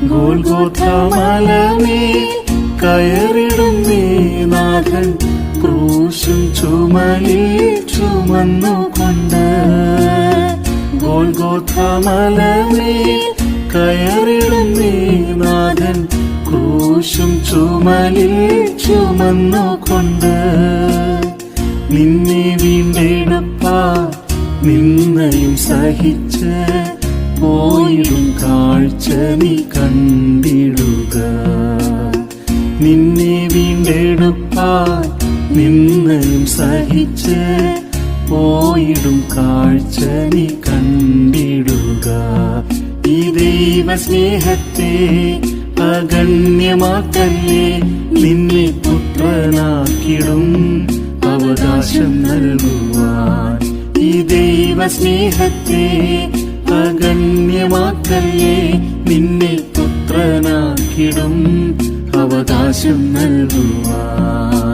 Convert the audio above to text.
Golgotha മലമേൽ കയറിടുന്നേ നാഥൻ ക്രൂശും ചുമലിൽ ചുമന്നുകൊണ്ട്. ഗോൽഗോഥ മലമേൽ കയറിടുന്നേ നാഥൻ ക്രൂശും ചുമലിൽ ചുമന്നുകൊണ്ട്. നിന്നെ വീണ്ടെടുപ്പാൻ നിന്നയും സഹിച്ച് പോയിടും കാഴ്ച നീ കണ്ടിടുക. നിന്നെ വീണ്ടെടുപ്പാൻ നിന്നയും സഹിച്ച് പോയിടും കാഴ്ച നീ കണ്ടിടുക. ഈ ദൈവ സ്നേഹത്തെ അഗണ്യമാക്കല്ലേ, നിന്നെ പുത്രനാക്കിടും അവകാശം നൽകുവാൻ. ഈ ദൈവ സ്നേഹത്തെ അഗണ്യമാക്കല്ലേ, നിന്നെ പുത്രനാക്കിടും അവകാശം നൽകുവാൻ.